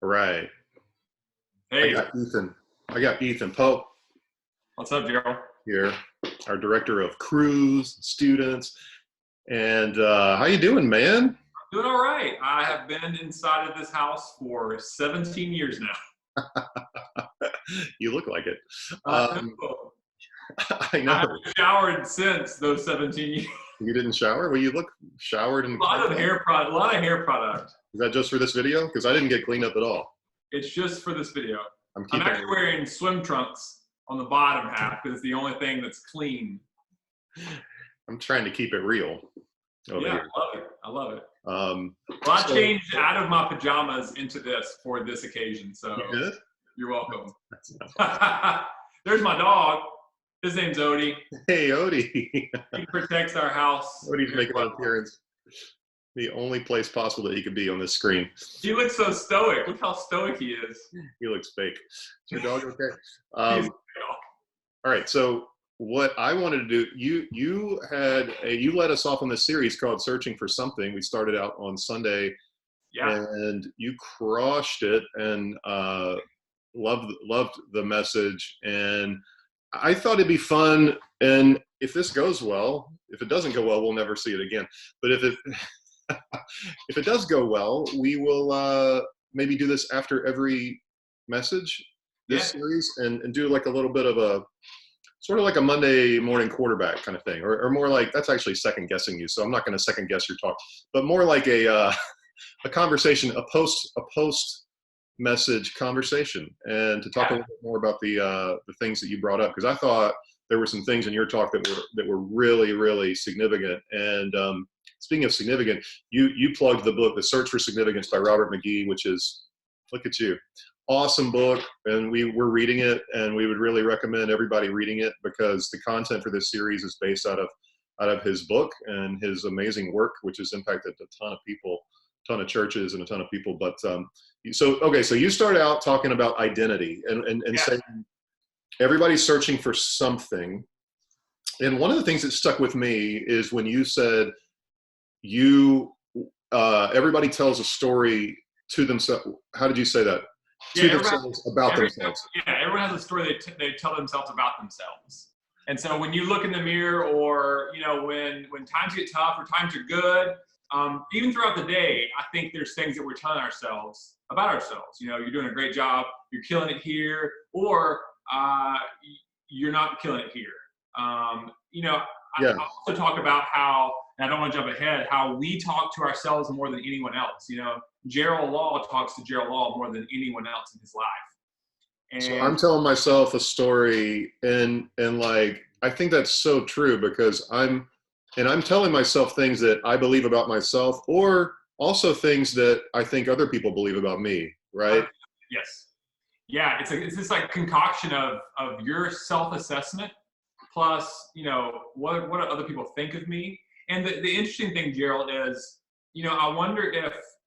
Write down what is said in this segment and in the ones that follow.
Right. I Hey, got Ethan. I got Ethan Pope what's up, Jerel? here, our director of crews, students, and how you doing, man? Doing all right. I have been inside of this house for 17 years now. You look like it. Uh, Um, no, I I know. haven't showered since those 17 years. You didn't shower? Well, you look showered and A lot cleaned of up. hair product. A lot of hair product. Is that just for this video? Because I didn't get cleaned up at all. It's just for this video. I'm I'm keeping actually wearing swim trunks on the bottom half because it's the only thing that's clean. I'm trying to keep it real over Yeah, here. I love it. I love it. Um, Well, I so changed out of my pajamas into this for this occasion, so you did? you're welcome. That's not- There's my dog. His name's Odie. Hey, Odie. He protects our house. Odie's making an appearance. The only place possible that he could be on this screen. He looks so stoic. Look how stoic he is. He looks fake. Is your dog okay? He's, All right. So what I wanted to do, you led us off on this series called Searching for Something. We started out on Sunday, yeah, and you crushed it and loved the message. And I thought it'd be fun. And if this goes well, if it doesn't go well, we'll never see it again. But if it if it does go well, we will maybe do this after every message, this yeah, series, and do like a little bit of a sort of like a Monday morning quarterback kind of thing, or more like, that's actually second guessing you. So I'm not going to second guess your talk, but more like a conversation, a post message conversation, and to talk a yeah. little bit more about the things that you brought up, because I thought there were some things in your talk that were really, really significant. And speaking of significant, you plugged the book, The Search for Significance by Robert McGee, which is, look at you, awesome book. And we're reading it, and we would really recommend everybody reading it, because the content for this series is based out of his book and his amazing work, which has impacted a ton of people, ton of churches, and a ton of people. But so you started out talking about identity and Yeah. saying everybody's searching for something. And one of the things that stuck with me is when you said everybody tells a story to themselves. How did you say that? To Yeah, themselves, about themselves. everyone has a story they tell themselves about themselves. And so when you look in the mirror, or when times get tough or times are good, even throughout the day, I think there's things that we're telling ourselves about ourselves. You're doing a great job, you're killing it here, or you're not killing it here. I Yeah. also talk about how, and I don't want to jump ahead, how we talk to ourselves more than anyone else. Jerel Law talks to Jerel Law more than anyone else in his life. So And I'm telling myself a story, and like, I think that's so true, because I'm telling myself things that I believe about myself, or also things that I think other people believe about me, right? yes, yeah, it's this like concoction of your self-assessment plus what do other people think of me. And the interesting thing, Gerald, is I wonder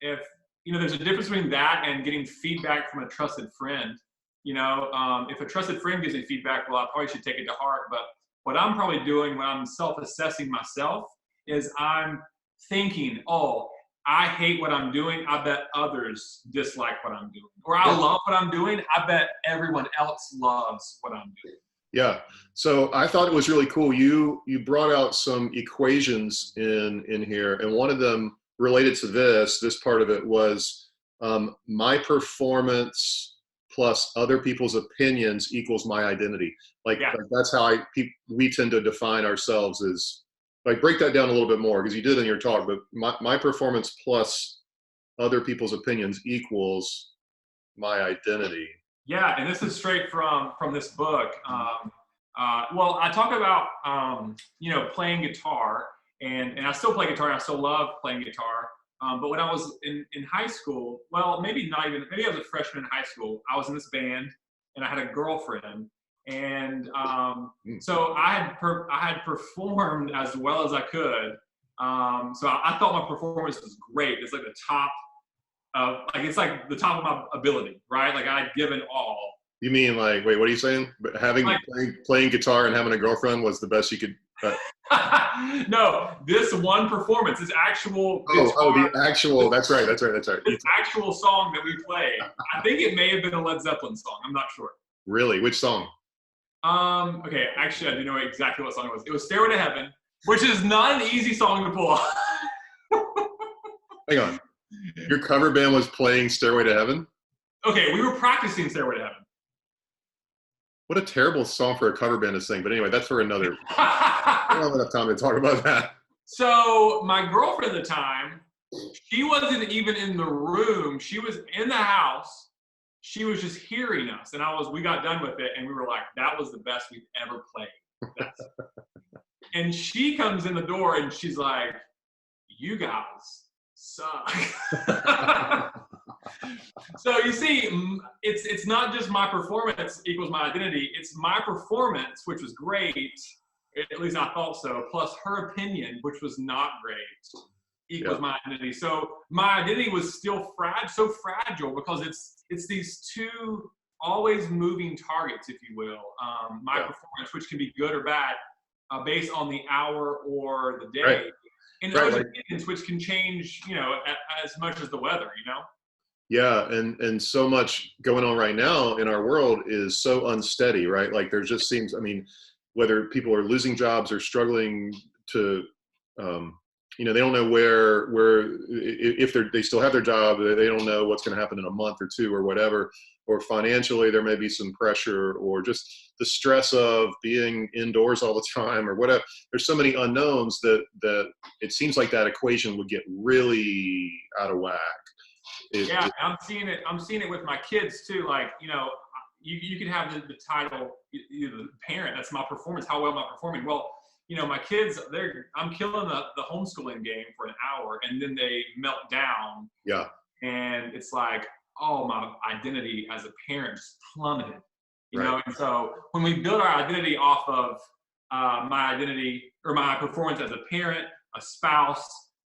if there's a difference between that and getting feedback from a trusted friend. If a trusted friend gives me feedback, well, I probably should take it to heart. But what I'm probably doing when I'm self-assessing myself is I'm thinking, oh, I hate what I'm doing. I bet others dislike what I'm doing. Or I love what I'm doing. I bet everyone else loves what I'm doing. Yeah. So I thought it was really cool. You brought out some equations in here, and one of them related to this part of it was my performance plus other people's opinions equals my identity. Like, Yeah. like that's how we tend to define ourselves, as like, break that down a little bit more, because you did in your talk. But my performance plus other people's opinions equals my identity. Yeah, and this is straight from this book. Well, I talk about playing guitar, and I still play guitar, and I still love playing guitar. But when I was in high school, well, maybe not even, maybe I was a freshman in high school, I was in this band, and I had a girlfriend, and so I had performed as well as I could. So I thought my performance was great. It's like the top. It's like the top of my ability, right? Like I'd given all. You mean like, wait, what are you saying? But Like, playing guitar and having a girlfriend was the best you could. no, this one performance, this actual guitar, The actual. That's right. That's right. That's right. this actual song that we played. I think it may have been a Led Zeppelin song. I'm not sure. Really? Which song? Okay, actually, I do know exactly what song it was. It was "Stairway to Heaven," which is not an easy song to pull off. Hang on. Your cover band was playing "Stairway to Heaven"? Okay, we were practicing "Stairway to Heaven." What a terrible song for a cover band to sing. But anyway, that's for another. I don't have enough time to talk about that. So my girlfriend at the time, she wasn't even in the room. She was in the house. She was just hearing us, and we got done with it, and we were like, that was the best we've ever played. And she comes in the door, and she's like, you guys suck. So you see, it's not just my performance equals my identity. It's my performance, which was great, at least I thought so, plus her opinion, which was not great, equals my identity. So my identity was still so fragile because it's these two always moving targets, if you will. My performance, which can be good or bad, based on the hour or the day, Right. and those opinions, which can change, as much as the weather, Yeah, and so much going on right now in our world is so unsteady, right? Like there just seems, I mean, whether people are losing jobs or struggling to, they don't know where if they still have their job, they don't know what's going to happen in a month or two or whatever, or financially there may be some pressure, or just the stress of being indoors all the time or whatever. There's so many unknowns that it seems like that equation would get really out of whack. I'm seeing it with my kids too. Like, you can have the title, the parent, that's my performance, how well am I performing? Well, my kids, I'm killing the homeschooling game for an hour, and then they melt down. Yeah. And it's like, oh, my identity as a parent just plummeted. You know, and so when we build our identity off of my identity or my performance as a parent, a spouse,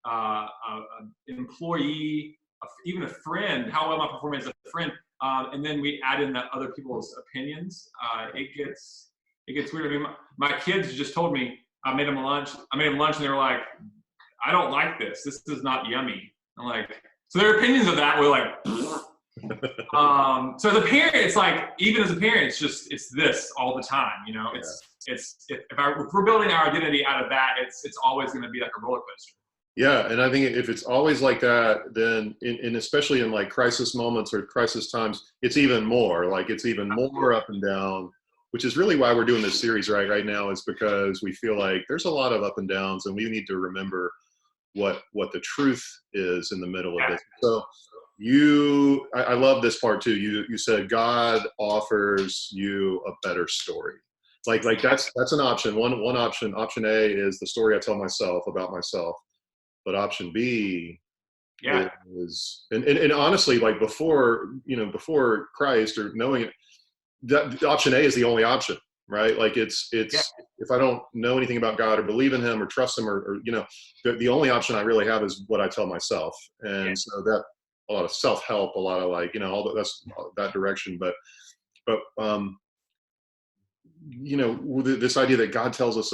an employee, even a friend, how well am I performing as a friend, and then we add in other people's opinions, it gets weird. I mean, my kids just told me, I made them lunch, and they were like, I don't like this. This is not yummy. I'm like, so their opinions of that were like, so as a parent, it's like, even as a parent, it's this all the time, if we're building our identity out of that, it's always going to be like a roller coaster. Yeah, and I think if it's always like that, then especially in like crisis moments or crisis times, it's even more up and down, which is really why we're doing this series right now, is because we feel like there's a lot of up and downs, and we need to remember what the truth is in the middle of this. So I love this part too. You said God offers you a better story. Like that's an option. One option A is the story I tell myself about myself. But option B is, and honestly, like before Christ or knowing it, that option A is the only option, right? Like it's if I don't know anything about God or believe in Him or trust Him or the only option I really have is what I tell myself, and so that a lot of self-help, a lot of all that's that direction, but this idea that God tells us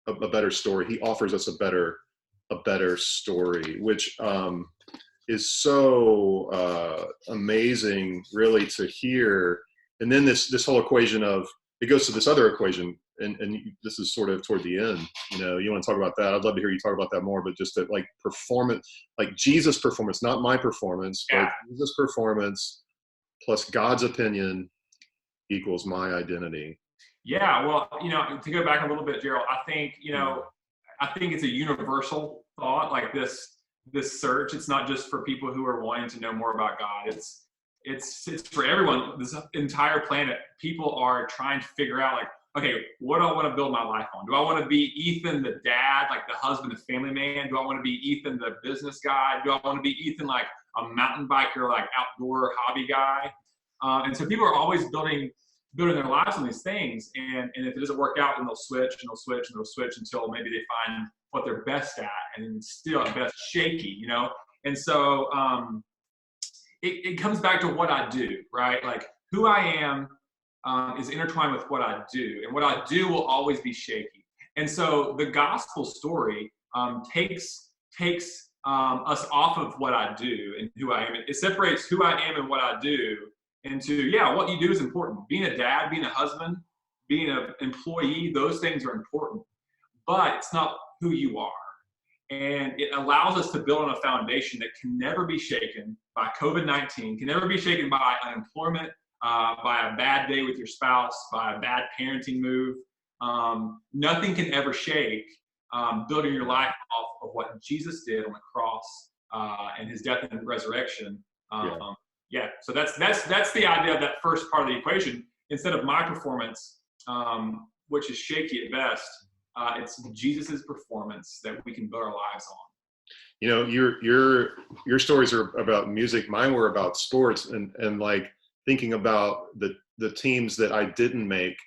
a better story, He offers us a better story, which is so amazing, really, to hear. And then this whole equation of it goes to this other equation, and this is sort of toward the end. You want to talk about that? I'd love to hear you talk about that more. But just that, like, performance, like Jesus' performance, not my performance, but Jesus' performance plus God's opinion equals my identity. Yeah, well, to go back a little bit, Jerel, I think it's a universal thought, like this search. It's not just for people who are wanting to know more about God. It's for everyone. This entire planet, people are trying to figure out, like, okay, what do I want to build my life on? Do I want to be Ethan, the dad, like the husband, the family man? Do I want to be Ethan, the business guy? Do I want to be Ethan, like a mountain biker, like outdoor hobby guy? And so people are always building their lives on these things, and if it doesn't work out, then they'll switch and they'll switch and they'll switch until maybe they find what they're best at, and still at best shaky, And so it comes back to what I do, right? Like who I am is intertwined with what I do, and what I do will always be shaky. And so the gospel story takes us off of what I do and who I am. It separates who I am and what I do into, yeah, what you do is important. Being a dad, being a husband, being an employee, those things are important, but it's not who you are. And it allows us to build on a foundation that can never be shaken by COVID-19, can never be shaken by unemployment, by a bad day with your spouse, by a bad parenting move. Nothing can ever shake building your life off of what Jesus did on the cross and his death and resurrection. So that's the idea of that first part of the equation. Instead of my performance, which is shaky at best, it's Jesus's performance that we can build our lives on. You know, your stories are about music. Mine were about sports, and like thinking about the teams that I didn't make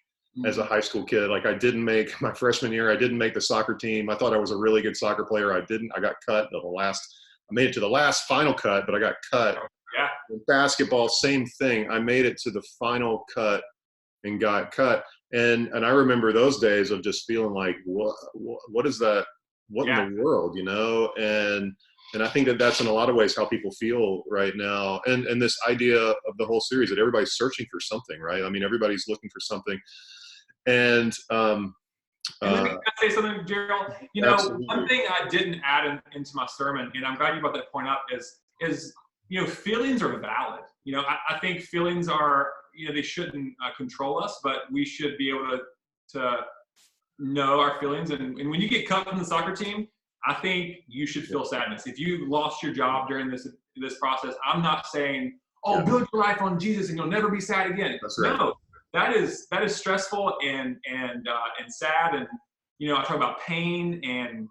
as a high school kid. Like I didn't make my freshman year. I didn't make the soccer team. I thought I was a really good soccer player. I got cut I made it to the last final cut, but I got cut. Yeah. In basketball, same thing. I made it to the final cut and got cut. And I remember those days of just feeling like, what is that? What in the world, you know? And I think that's in a lot of ways how people feel right now. And this idea of the whole series that everybody's searching for something, right? I mean, everybody's looking for something. And let me say something, Jerel. You know, absolutely. One thing I didn't add into my sermon, and I'm glad you brought that point up, is you know, feelings are valid. You know, I think feelings are, you know, they shouldn't control us, but we should be able to know our feelings. And when you get cut from the soccer team, I think you should feel sadness. If you lost your job during this process, I'm not saying, build your life on Jesus and you'll never be sad again. That's right. No, that is stressful and sad. And, you know, I talk about pain, and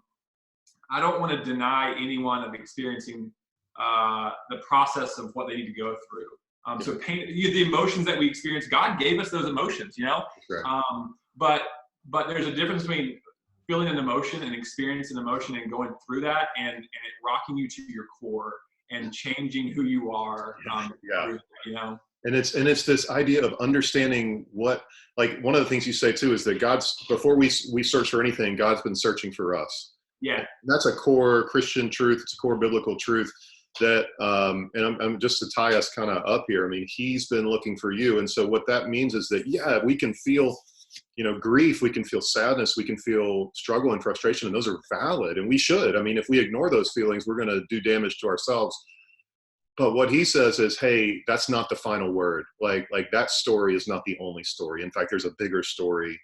I don't want to deny anyone of experiencing the process of what they need to go through. So pain, the emotions that we experience, God gave us those emotions, you know. Right. But there's a difference between feeling an emotion and experiencing an emotion and going through that and it rocking you to your core and changing who you are. You know. And it's this idea of understanding what, like one of the things you say too is that before we search for anything, God's been searching for us. Yeah. And that's a core Christian truth. It's a core biblical truth that, and I'm just to tie us kind of up here. I mean, he's been looking for you. And so what that means is that, we can feel, you know, grief, we can feel sadness, we can feel struggle and frustration, and those are valid, and we should. I mean, if we ignore those feelings, we're going to do damage to ourselves. But what he says is, hey, that's not the final word. Like that story is not the only story. In fact, there's a bigger story,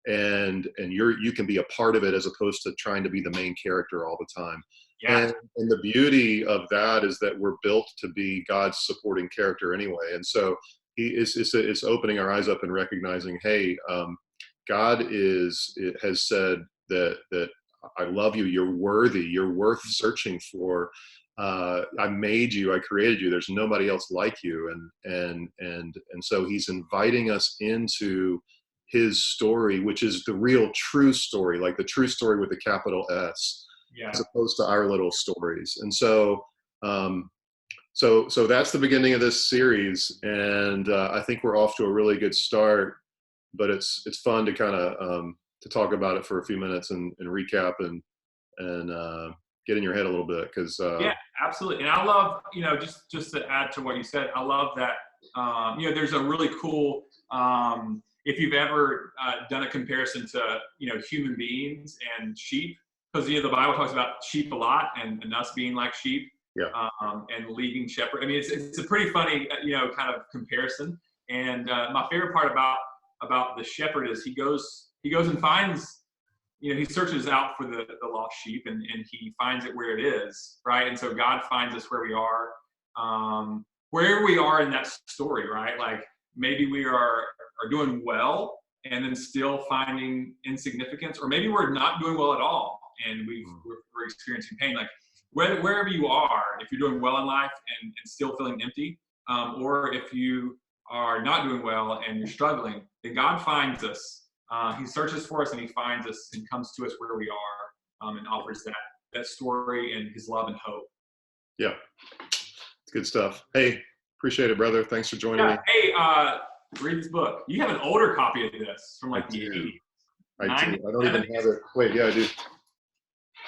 and you can be a part of it as opposed to trying to be the main character all the time. Yeah. And the beauty of that is that we're built to be God's supporting character anyway. And so it's opening our eyes up and recognizing, hey, God has said that I love you. You're worthy. You're worth searching for. I made you. I created you. There's nobody else like you. And so he's inviting us into his story, which is the real true story, like the true story with a capital S, as opposed to our little stories. And so, so that's the beginning of this series. And I think we're off to a really good start, but it's fun to kind of, to talk about it for a few minutes and recap and get in your head a little bit. Cause yeah, absolutely. And I love, you know, just to add to what you said, I love that, you know, there's a really cool, if you've ever done a comparison to, you know, human beings and sheep, because, you know, the Bible talks about sheep a lot and us being like sheep, and leaving shepherd. I mean, it's a pretty funny, you know, kind of comparison. And my favorite part about the shepherd is he goes and finds, you know, he searches out for the lost sheep and he finds it where it is, right? And so God finds us where we are, wherever we are in that story, right? Like maybe we are doing well and then still finding insignificance, or maybe we're not doing well at all and we're experiencing pain. Like wherever you are, if you're doing well in life and still feeling empty, or if you are not doing well and you're struggling, then God finds us. He searches for us and he finds us and comes to us where we are, and offers that story and his love and hope. Yeah. It's good stuff. Hey, appreciate it, brother. Thanks for joining me. Hey, Read this book. You have an older copy of this from like the 80s. I do. I don't even have it. Wait, yeah, I do.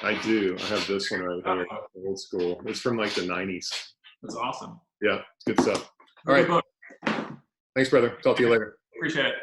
I do. I have this one right here. Old school. It's from like the 90s. That's awesome. Yeah, it's good stuff. All right. Thanks, brother. Talk to you later. Appreciate it.